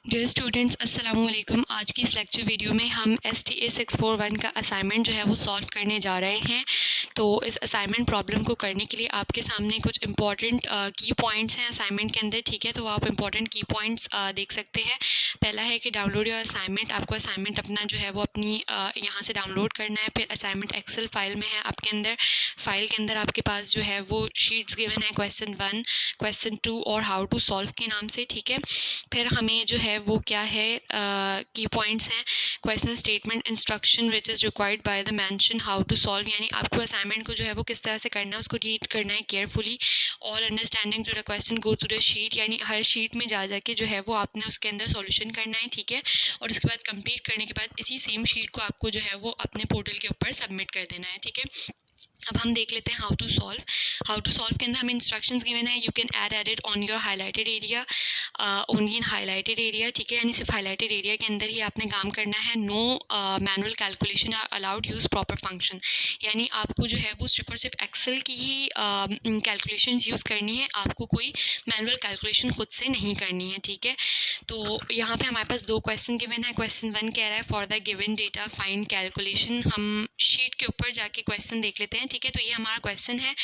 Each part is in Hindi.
डियर स्टूडेंट्स अस्सलाम वालेकुम। आज की इस लेक्चर वीडियो में हम STA 641 का असाइनमेंट जो है वो सॉल्व करने जा रहे हैं। तो इस असाइनमेंट प्रॉब्लम को करने के लिए आपके सामने कुछ इंपॉर्टेंट की पॉइंट्स हैं असाइनमेंट के अंदर, ठीक है। तो आप इंपॉर्टेंट की पॉइंट्स देख सकते हैं। पहला है कि डाउनलोड योर असाइनमेंट। आपको असाइनमेंट अपना जो है वो अपनी यहाँ से डाउनलोड करना है। फिर असाइनमेंट एक्सेल फाइल में है आपके अंदर। फाइल के अंदर आपके पास जो है वो शीट्स गिवन है, क्वेश्चन 1, क्वेश्चन 2 और हाउ टू सॉल्व के नाम से, ठीक है। फिर हमें जो है वो क्या है की पॉइंट्स हैं, question statement instruction which is required by the mention how to solve, यानी आपको असाइनमेंट को जो है वो किस तरह से करना है उसको रीड करना है केयरफुली। और अंडरस्टैंडिंग जो question go to the sheet, यानी हर शीट में जा जाके जो है वो आपने उसके अंदर सॉल्यूशन करना है, ठीक है। और उसके बाद कंप्लीट करने के बाद इसी सेम शीट को आपको जो है वो अपने पोर्टल के ऊपर सबमिट कर देना है, ठीक है। अब हम देख लेते हैं how to solve. How to solve के अंदर हमें इंस्ट्रक्शंस गिवन है, you can add edit on your highlighted area, only in highlighted area, ठीक है। यानी सिर्फ हाईलाइटेड एरिया के अंदर ही आपने काम करना है। No manual calculation are allowed, use proper function, यानी आपको जो है वो सिर्फ और सिर्फ एक्सेल की ही कैलकुलेशन यूज़ करनी है, आपको कोई मैनुअल कैलकुलेशन खुद से नहीं करनी है, ठीक है। तो यहाँ पे हमारे पास दो क्वेश्चन गिवन है। क्वेश्चन 1 कह रहा है for the given data find calculation. हम शीट के ऊपर जाके क्वेश्चन देख लेते हैं, ठीक है। तो ये हमारा क्वेश्चन है,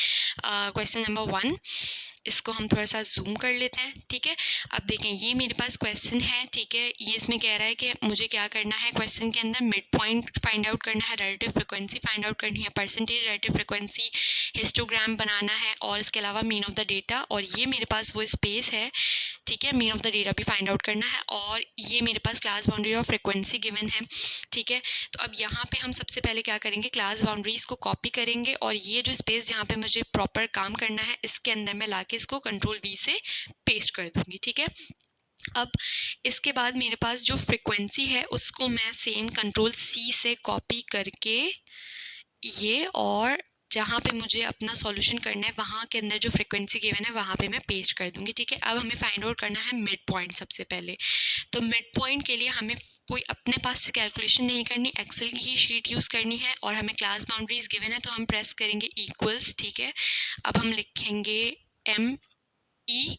क्वेश्चन नंबर 1। इसको हम थोड़ा सा जूम कर लेते हैं, ठीक है। अब देखें ये मेरे पास क्वेश्चन है, ठीक है। ये इसमें कह रहा है कि मुझे क्या करना है, क्वेश्चन के अंदर मिड पॉइंट फाइंड आउट करना है, रिलेटिव फ्रिक्वेंसी फाइंड आउट करनी है, परसेंटेज रिलेटिव फ्रिक्वेंसी, हिस्टोग्राम बनाना है, और इसके अलावा मीन ऑफ द डेटा। और ये मेरे पास वो स्पेस है, ठीक है। मीन ऑफ द डेटा भी फाइंड आउट करना है, और ये मेरे पास क्लास बाउंड्री और फ्रिक्वेंसी गिवन है, ठीक है। तो अब यहाँ पे हम सबसे पहले क्या करेंगे, क्लास बाउंड्रीज को कॉपी करेंगे, और ये जो स्पेस जहाँ पे मुझे प्रॉपर काम करना है इसके अंदर मैं लाके इसको कंट्रोल V से पेस्ट कर दूँगी, ठीक है। अब इसके बाद मेरे पास जो फ्रिक्वेंसी है उसको मैं सेम कंट्रोल C से कॉपी करके ये, और जहाँ पे मुझे अपना सॉल्यूशन करना है वहाँ के अंदर जो फ्रिक्वेंसी गिवन है वहाँ पे मैं पेस्ट कर दूँगी, ठीक है। अब हमें फाइंड आउट करना है मिड पॉइंट सबसे पहले। तो मिड पॉइंट के लिए हमें कोई अपने पास से कैलकुलेशन नहीं करनी, एक्सेल की ही शीट यूज़ करनी है, और हमें क्लास बाउंड्रीज गिवन है तो हम प्रेस करेंगे इक्वल्स, ठीक है। अब हम लिखेंगे ME,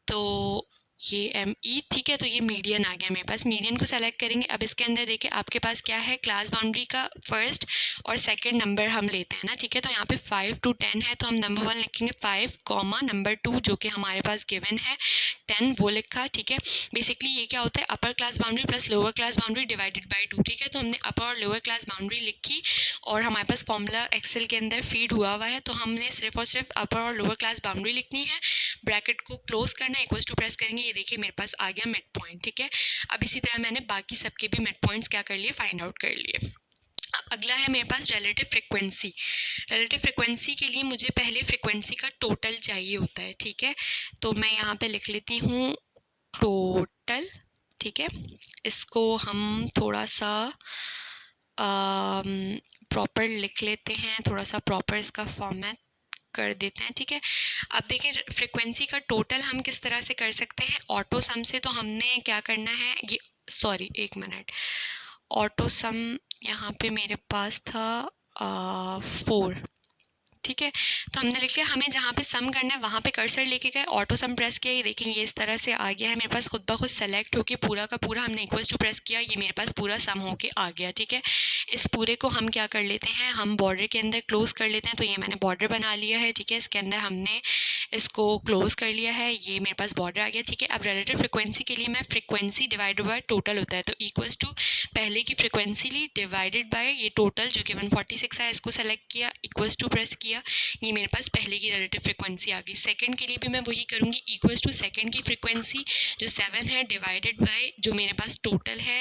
तो ये ME, ठीक है। तो ये मीडियन आ गया मेरे पास, मीडियन को सेलेक्ट करेंगे। अब इसके अंदर देखिए आपके पास क्या है, क्लास बाउंड्री का फर्स्ट और सेकंड नंबर हम लेते हैं ना, ठीक है। तो यहाँ पे 5 to 10 है, तो हम नंबर 1 लिखेंगे 5, कॉमा नंबर 2 जो कि हमारे पास गिवन है 10 वो लिखा, ठीक है। बेसिकली ये क्या होता है, upper class boundary plus lower class boundary divided by 2, ठीक है। तो हमने अपर और लोअर क्लास बाउंड्री लिखी, और हमारे पास फॉर्मूला एक्सेल के अंदर फीड हुआ है, तो हमने सिर्फ और सिर्फ अपर और लोअर क्लास बाउंड्री लिखनी है, ब्रैकेट को क्लोज करना है, इक्वल्स टू प्रेस करेंगे। ये देखिए मेरे पास आ गया मिड पॉइंट, ठीक है। अब इसी तरह मैंने बाकी सबके भी मिड पॉइंट्स क्या कर लिए, फाइंड आउट कर लिए। अब अगला है मेरे पास रिलेटिव फ्रिक्वेंसी। रिलेटिव फ्रिक्वेंसी के लिए मुझे पहले फ्रिक्वेंसी का टोटल चाहिए होता है, ठीक है। तो मैं यहाँ पे लिख लेती हूँ टोटल, ठीक है। इसको हम थोड़ा सा प्रॉपर लिख लेते हैं, थोड़ा सा प्रॉपर इसका फॉर्मेट कर देते हैं, ठीक है। अब देखिए फ्रिक्वेंसी का टोटल हम किस तरह से कर सकते हैं, ऑटो सम से। तो हमने क्या करना है, ये सॉरी एक मिनट, ऑटो सम यहाँ पे मेरे पास था 4, ठीक है। तो हमने लिख लिया, हमें जहाँ पे सम करना है वहाँ पे कर्सर लेके गए, ऑटो सम प्रेस किया, ये देखेंगे ये इस तरह से आ गया है मेरे पास, खुद ब खुद सेलेक्ट होके पूरा का पूरा हमने इक्वल्स टू प्रेस किया, ये मेरे पास पूरा सम होके आ गया, ठीक है। इस पूरे को हम क्या कर लेते हैं, हम बॉर्डर के अंदर क्लोज कर लेते हैं। तो ये मैंने बॉर्डर बना लिया है, ठीक है। इसके अंदर हमने इसको क्लोज कर लिया है, ये मेरे पास बॉर्डर आ गया, ठीक है। अब रिलेटिव फ्रिक्वेंसी के लिए मैं फ्रिक्वेंसी डिवाइडेड बाय टोटल होता है, तो इक्वल्स टू पहले की फ्रिक्वेंसी ली डिवाइडेड बाय ये टोटल जो कि 146 है, इसको सेलेक्ट किया, इक्वल्स टू प्रेस किया, ये मेरे पास पहले की रिलेटिव फ्रिक्वेंसी आ गई। सेकंड के लिए भी मैं वही करूँगी, इक्वल्स टू सेकंड की फ्रिक्वेंसी जो 7 है डिवाइडेड बाय जो मेरे पास टोटल है,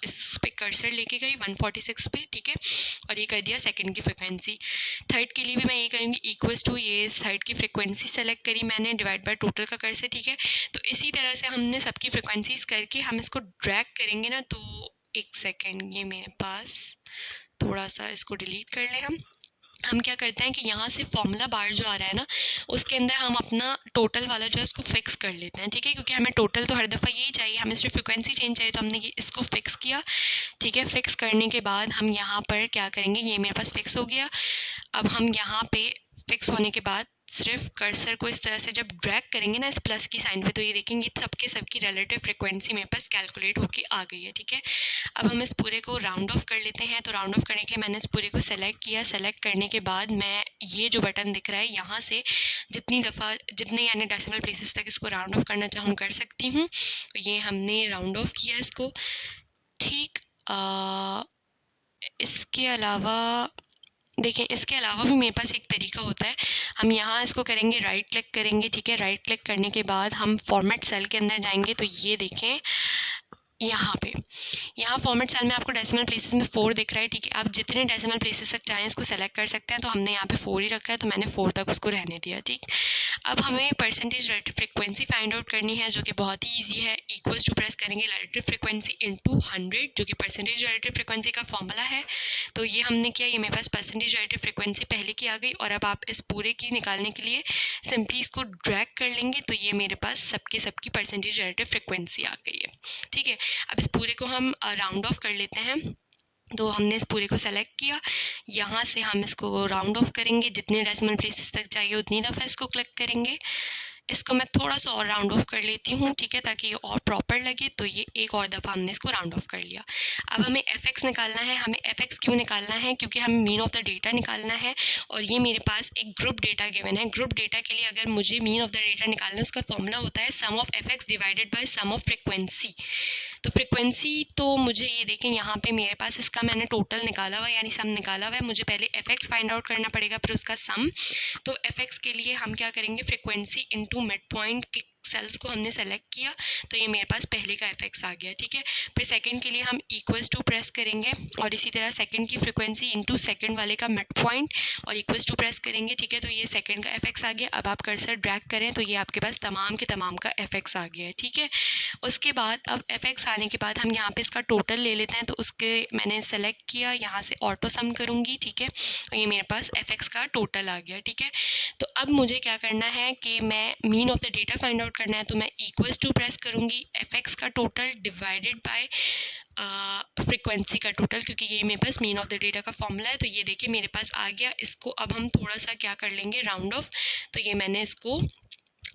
इस पे कर्सर लेके गई 146 पे, ठीक है। और ये कर दिया सेकंड की फ्रिक्वेंसी। थर्ड के लिए भी मैं ये करूँगी, इक्वल्स टू ये थर्ड की फ्रिक्वेंसी सेलेक्ट करी मैंने, डिवाइड बाय टोटल का कर्सर, ठीक है। तो इसी तरह से हमने सबकी फ्रिक्वेंसीज करके हम इसको ड्रैग करेंगे ना, तो एक सेकेंड, ये मेरे पास थोड़ा सा इसको डिलीट कर लें। हम क्या करते हैं कि यहाँ से फॉर्मूला बार जो आ रहा है ना, उसके अंदर हम अपना टोटल वाला जो है उसको फिक्स कर लेते हैं, ठीक है। क्योंकि हमें टोटल तो हर दफ़ा यही चाहिए, हमें सिर्फ फ्रिक्वेंसी चेंज चाहिए, तो हमने ये इसको फिक्स किया, ठीक है। फिक्स करने के बाद हम यहाँ पर क्या करेंगे, ये मेरे पास फिक्स हो गया। अब हम यहाँ पे फिक्स होने के बाद सिर्फ कर्सर को इस तरह से जब ड्रैग करेंगे ना इस प्लस की साइन पे, तो ये देखेंगे सबके सबकी रिलेटिव फ्रिक्वेंसी मेरे पास कैलकुलेट होके आ गई है, ठीक है। अब हम इस पूरे को राउंड ऑफ कर लेते हैं। तो राउंड ऑफ करने के लिए मैंने इस पूरे को सेलेक्ट किया। सेलेक्ट करने के बाद मैं ये जो बटन दिख रहा है यहाँ से जितने यानी डेसिमल प्लेसेस तक इसको राउंड ऑफ करना चाहूँ कर सकती हूँ। ये हमने राउंड ऑफ किया इसको, ठीक। इसके अलावा देखें, इसके अलावा भी मेरे पास एक तरीका होता है। हम यहाँ इसको करेंगे, राइट क्लिक करेंगे, ठीक है। राइट क्लिक करने के बाद हम फॉर्मेट सेल के अंदर जाएंगे। तो ये देखें यहाँ फॉर्मेट सेल में आपको डेसिमल प्लेसेस में 4 दिख रहा है, ठीक है। आप जितने डेसिमल प्लेसेस तक चाहें इसको सेलेक्ट कर सकते हैं। तो हमने यहाँ पे 4 ही रखा है, तो मैंने 4 तक उसको रहने दिया, ठीक। अब हमें percentage relative frequency find out करनी है, जो कि बहुत ही ईजी है। इक्वल्स टू प्रेस करेंगे रिलेटिव फ्रिक्वेंसी इंटू 100, जो कि परसेंटेज रिलेटिव फ्रिक्वेंसी का फॉर्मूला है। तो ये हमने किया, ये मेरे पास परसेंटेज रिलेटिव फ्रिक्वेंसी पहले की आ गई। और अब आप इस पूरे की निकालने के लिए सिंपली इसको ड्रैग कर लेंगे, तो ये मेरे पास सबकी परसेंटेज रिलेटिव फ्रिक्वेंसी आ गई है, ठीक है। अब इस पूरे को हम राउंड ऑफ कर लेते हैं। तो हमने इस पूरे को सेलेक्ट किया, यहाँ से हम इसको राउंड ऑफ करेंगे, जितने डेसिमल प्लेसेस तक चाहिए उतनी दफ़ा इसको क्लिक करेंगे। इसको मैं थोड़ा सा और राउंड ऑफ कर लेती हूँ, ठीक है, ताकि ये और प्रॉपर लगे। तो ये एक और दफ़ा हमने इसको राउंड ऑफ कर लिया। अब हमें fx निकालना है। हमें fx क्यों निकालना है? क्योंकि हमें मीन ऑफ द डेटा निकालना है। और ये मेरे पास एक ग्रुप डेटा गिवन है। ग्रुप डेटा के लिए अगर मुझे मीन ऑफ द डेटा निकालना है, उसका फॉर्मूला होता है sum of fx divided by sum of frequency. तो फ्रिक्वेंसी तो मुझे ये देखें, यहाँ पे मेरे पास इसका मैंने टोटल निकाला हुआ है, यानी सम निकाला हुआ है। मुझे पहले fx फाइंड आउट करना पड़ेगा, फिर उसका सम। तो fx के लिए हम क्या करेंगे, फ्रिक्वेंसी इंटू मिड पॉइंट के सेल्स को हमने सेलेक्ट किया, तो ये मेरे पास पहले का fx आ गया, ठीक है। फिर सेकंड के लिए हम इक्वल्स टू प्रेस करेंगे, और इसी तरह सेकंड की फ्रिक्वेंसी इंटू सेकंड वाले का मिड पॉइंट और इक्वल्स टू प्रेस करेंगे, ठीक है। तो ये सेकंड का fx आ गया। अब आप कर्सर ड्रैग करें तो ये आपके पास तमाम के तमाम का fx आ गया है, ठीक है। उसके बाद अब fx आने के बाद हम यहाँ पे इसका टोटल ले लेते हैं। तो उसके मैंने सेलेक्ट किया, यहाँ से ऑटो सम करूँगी, ठीक है। तो ये मेरे पास fx का टोटल आ गया, ठीक है। तो अब मुझे क्या करना है कि मैं mean of the data find out करना है। तो मैं इक्वल्स टू प्रेस करूँगी, fx का टोटल डिवाइडेड बाय फ्रिक्वेंसी का टोटल, क्योंकि ये मेरे पास मीन ऑफ द डेटा का फॉर्मूला है। तो ये देखिए मेरे पास आ गया। इसको अब हम थोड़ा सा क्या कर लेंगे, राउंड ऑफ। तो ये मैंने इसको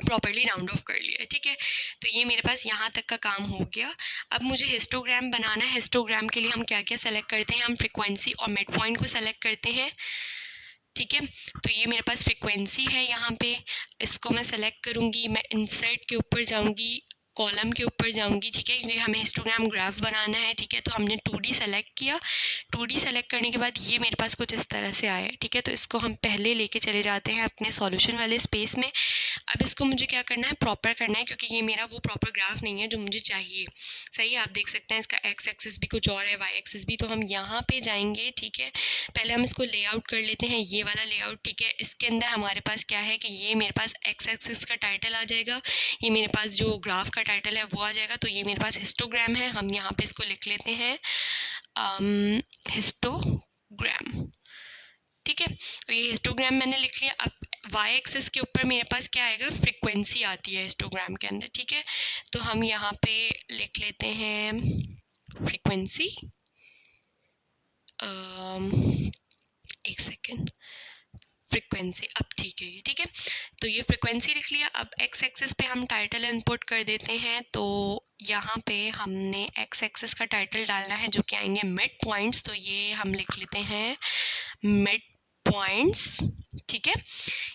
प्रॉपर्ली राउंड ऑफ कर लिया, ठीक है। तो ये मेरे पास यहाँ तक का काम हो गया। अब मुझे हिस्टोग्राम बनाना है। हिस्टोग्राम के लिए हम क्या क्या सेलेक्ट करते हैं, हम फ्रिक्वेंसी और मिड पॉइंट को सेलेक्ट करते हैं, ठीक है। तो ये मेरे पास फ्रिक्वेंसी है, यहाँ पे इसको मैं सेलेक्ट करूँगी। मैं इंसर्ट के ऊपर जाऊँगी, कॉलम के ऊपर जाऊँगी, ठीक है, क्योंकि हमें हिस्टोग्राम ग्राफ बनाना है, ठीक है। तो हमने 2D सेलेक्ट किया। 2D सेलेक्ट करने के बाद ये मेरे पास कुछ इस तरह से आया है, ठीक है। तो इसको हम पहले लेके चले जाते हैं अपने सॉल्यूशन वाले स्पेस में। अब इसको मुझे क्या करना है, प्रॉपर करना है, क्योंकि ये मेरा वो प्रॉपर ग्राफ नहीं है जो मुझे चाहिए। सही है, आप देख सकते हैं इसका एक्स एक्सिस भी कुछ और है, वाई एक्सिस भी। तो हम यहाँ पे जाएंगे, ठीक है। पहले हम इसको लेआउट कर लेते हैं, ये वाला लेआउट, ठीक है। इसके अंदर हमारे पास क्या है कि ये मेरे पास एक्स एक्सिस का टाइटल आ जाएगा, ये मेरे पास जो ग्राफ का टाइटल है वो आ जाएगा। तो ये मेरे पास हिस्टोग्राम है। हम यहाँ पे इसको लिख लेते हैं हिस्टोग्राम, ठीक है। तो ये हिस्टोग्राम मैंने लिख लिया। अब वाई एक्सिस के ऊपर मेरे पास क्या आएगा, फ्रिक्वेंसी आती है हिस्टोग्राम के अंदर, ठीक है। तो हम यहाँ पे लिख लेते हैं फ्रिक्वेंसी, एक सेकेंड, फ्रिक्वेंसी। अब ठीक है ये, ठीक है। तो ये फ्रिक्वेंसी लिख लिया। अब एक्स एक्सिस पे हम टाइटल इनपुट कर देते हैं। तो यहाँ पे हमने एक्स एक्सिस का टाइटल डालना है, जो कि आएंगे मिड पॉइंट्स। तो ये हम लिख लेते हैं मिड पॉइंट्स, ठीक है।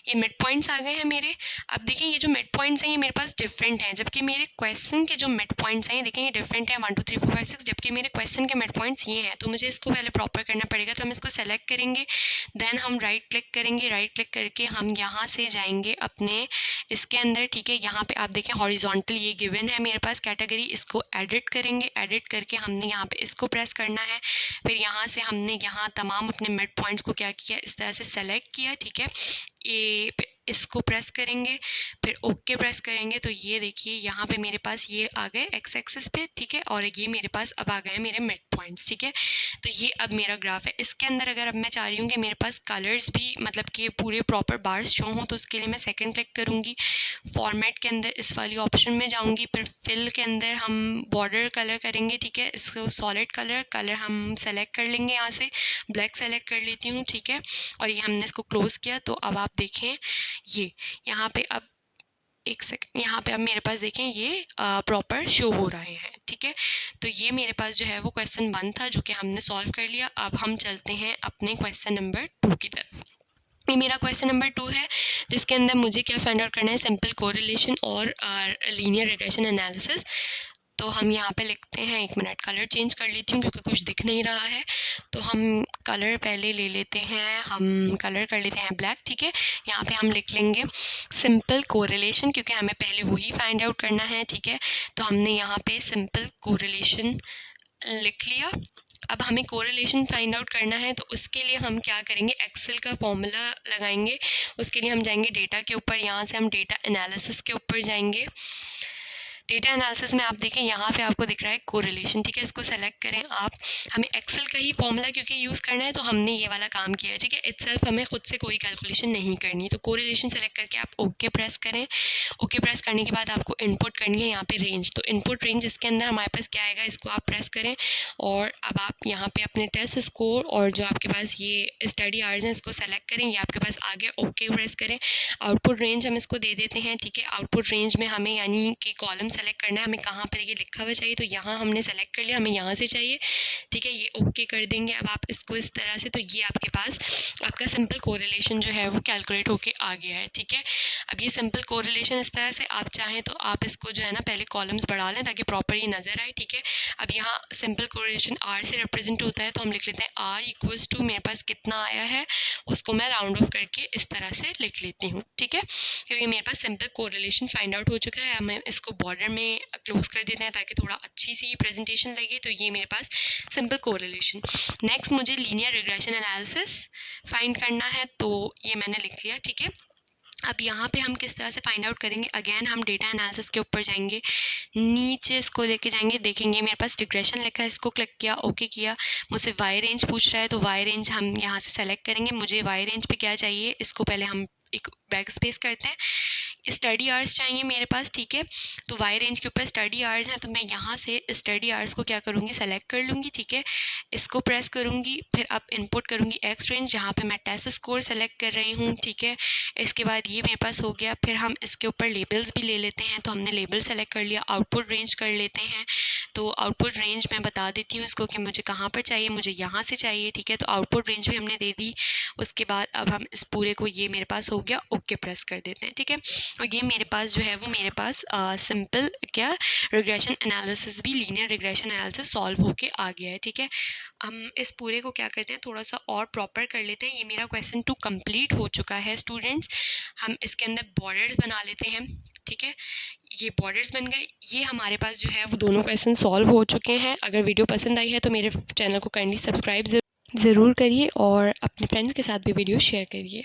ये मिड पॉइंट्स आ गए हैं मेरे। अब देखिए ये जो मिड पॉइंट्स हैं ये मेरे पास डिफरेंट हैं, जबकि मेरे क्वेश्चन के जो मिड पॉइंट्स हैं देखें ये डिफरेंट हैं, 1 2 3 4 5 6, जबकि मेरे क्वेश्चन के मिड पॉइंट्स ये हैं। तो मुझे इसको पहले प्रॉपर करना पड़ेगा। तो हम इसको सेलेक्ट करेंगे, देन हम राइट क्लिक करेंगे। राइट क्लिक करके हम यहाँ से जाएंगे अपने इसके अंदर, ठीक है। यहाँ पे आप देखें हॉरिजॉन्टल ये गिवन है मेरे पास कैटेगरी, इसको एडिट करेंगे। एडिट करके हमने यहाँ पे इसको प्रेस करना है। फिर यहाँ से हमने यहाँ तमाम अपने मिड पॉइंट्स को क्या किया, इस तरह से सेलेक्ट किया, ठीक है। ये इसको प्रेस करेंगे, फिर ओके प्रेस करेंगे। तो ये देखिए यहाँ पे मेरे पास ये आ गए एक्स एक्सिस पे, ठीक है। और ये मेरे पास अब आ गए मेरे मिड पॉइंट्स, ठीक है। तो ये अब मेरा ग्राफ है। इसके अंदर अगर अब मैं चाह रही हूँ कि मेरे पास कलर्स भी मतलब कि पूरे प्रॉपर बार्स शो हों, तो उसके लिए मैं सेकंड क्लिक करूँगी। फॉर्मेट के अंदर इस वाली ऑप्शन में जाऊँगी, फिर फिल के अंदर हम बॉर्डर कलर करेंगे, ठीक है। इसको सॉलिड कलर हम सेलेक्ट कर लेंगे, यहाँ से ब्लैक सेलेक्ट कर लेती हूँ, ठीक है। और ये हमने इसको क्लोज़ किया। तो अब आप देखें ये यहाँ पे अब एक सेकंड, यहाँ पे अब मेरे पास देखें ये प्रॉपर शो हो रहे हैं, ठीक है। तो ये मेरे पास जो है वो क्वेश्चन 1 था जो कि हमने सॉल्व कर लिया। अब हम चलते हैं अपने क्वेश्चन नंबर 2 की तरफ। ये मेरा क्वेश्चन नंबर 2 है जिसके अंदर मुझे क्या फाइंड आउट करना है, सिंपल कोरिलेशन और लीनियर रिग्रेशन एनालिसिस। तो हम यहाँ पे लिखते हैं, 1 मिनट कलर चेंज कर लेती हूँ क्योंकि कुछ दिख नहीं रहा है। तो हम कलर पहले ले लेते हैं, हम कलर कर लेते हैं ब्लैक, ठीक है। यहाँ पे हम लिख लेंगे सिंपल कोरिलेशन क्योंकि हमें पहले वही फाइंड आउट करना है, ठीक है। तो हमने यहाँ पे सिंपल कोरिलेशन लिख लिया। अब हमें कोरिलेशन फाइंड आउट करना है तो उसके लिए हम क्या करेंगे, एक्सेल का फॉर्मूला लगाएंगे। उसके लिए हम जाएंगे डेटा के ऊपर, यहाँ से हम डेटा एनालिसिस के ऊपर जाएंगे। डेटा एनालिसिस में आप देखें यहाँ पे आपको दिख रहा है कोरिलेशन, ठीक है। इसको सेलेक्ट करें आप। हमें एक्सेल का ही फॉर्मूला क्योंकि यूज़ करना है तो हमने ये वाला काम किया है, ठीक है। इटसेल्फ हमें खुद से कोई कैलकुलेशन नहीं करनी। तो कोरिलेशन सेलेक्ट करके आप ओके प्रेस करें। ओके प्रेस करने के बाद आपको इनपुट करनी है यहाँ पे रेंज। तो इनपुट रेंज इसके अंदर हमारे पास क्या आएगा, इसको आप प्रेस करें और अब आप यहाँ पे अपने टेस्ट स्कोर और जो आपके पास ये स्टडी आवर्स हैं इसको सेलेक्ट करें। ये आपके पास आ गया, ओके प्रेस करें। आउटपुट रेंज हम इसको दे देते हैं, ठीक है। आउटपुट रेंज में हमें यानी कि कॉलम सेलेक्ट करना है, हमें कहाँ पर ये लिखा हुआ चाहिए, तो यहाँ हमने सेलेक्ट कर लिया, हमें यहाँ से चाहिए, ठीक है। ये ओके कर देंगे। अब आप इसको इस तरह से, तो ये आपके पास आपका सिंपल कोरिलेशन जो है वो कैलकुलेट होके आ गया है, ठीक है। अब ये सिंपल कोरिलेशन इस तरह से, आप चाहें तो आप इसको जो है ना पहले कॉलम्स बढ़ा लें ताकि प्रॉपर ये नज़र आए, ठीक है। अब यहाँ सिंपल कोरिलेशन आर से रिप्रेजेंट होता है तो हम लिख लेते हैं आर इक्वल्स टू, मेरे पास कितना आया है उसको मैं राउंड ऑफ करके इस तरह से लिख लेती हूँ, ठीक है। क्योंकि मेरे पास सिंपल कोरिलेशन फाइंड आउट हो चुका है। मैं इसको बॉर्डर में क्लोज कर देते हैं ताकि थोड़ा अच्छी सी प्रेजेंटेशन लगे। तो ये मेरे पास सिंपल कोरिलेशन। नेक्स्ट मुझे लीनियर रिग्रेशन एनालिसिस फाइंड करना है, तो ये मैंने लिख लिया, ठीक है। अब यहाँ पे हम किस तरह से फाइंड आउट करेंगे, अगेन हम डेटा एनालिसिस के ऊपर जाएंगे, नीचे इसको लेके जाएंगे, देखेंगे मेरे पास रिग्रेशन लिखा है, इसको क्लिक किया, ओके किया। मुझसे वाई रेंज पूछ रहा है तो वाई रेंज हम यहाँ से सेलेक्ट करेंगे। मुझे वाई रेंज पे क्या चाहिए, इसको पहले हम एक बैक स्पेस करते हैं। स्टडी आवर्स चाहिए मेरे पास, ठीक है। तो वाई रेंज के ऊपर स्टडी आवर्स हैं तो मैं यहाँ से स्टडी आवर्स को क्या करूँगी, सेलेक्ट कर लूँगी, ठीक है। इसको प्रेस करूँगी, फिर अब इनपुट करूँगी एक्स रेंज, जहाँ पे मैं टेस्ट स्कोर सेलेक्ट कर रही हूँ, ठीक है। इसके बाद ये मेरे पास हो गया। फिर हम इसके ऊपर लेबल्स भी ले लेते हैं, तो हमने लेबल सेलेक्ट कर लिया। आउटपुट रेंज कर लेते हैं, तो आउटपुट रेंज मैं बता देती हूँ इसको कि मुझे कहाँ पर चाहिए, मुझे यहाँ से चाहिए, ठीक है। तो आउटपुट रेंज भी हमने दे दी। उसके बाद अब हम इस पूरे को, ये मेरे पास हो गया, ओके प्रेस कर देते हैं, ठीक है। और ये मेरे पास जो है वो मेरे पास सिंपल क्या रिग्रेशन एनालिसिस भी, लीनियर रिग्रेशन एनालिसिस सॉल्व होके आ गया है, ठीक है। हम इस पूरे को क्या करते हैं, थोड़ा सा और प्रॉपर कर लेते हैं। ये मेरा क्वेश्चन 2 कंप्लीट हो चुका है स्टूडेंट्स। हम इसके अंदर बॉर्डर्स बना लेते हैं, ठीक है। ये बॉर्डर्स बन गए। ये हमारे पास जो है वो दोनों क्वेश्चन सॉल्व हो चुके हैं। अगर वीडियो पसंद आई है तो मेरे चैनल को काइंडली सब्सक्राइब ज़रूर करिए और अपने फ्रेंड्स के साथ भी वीडियो शेयर करिए।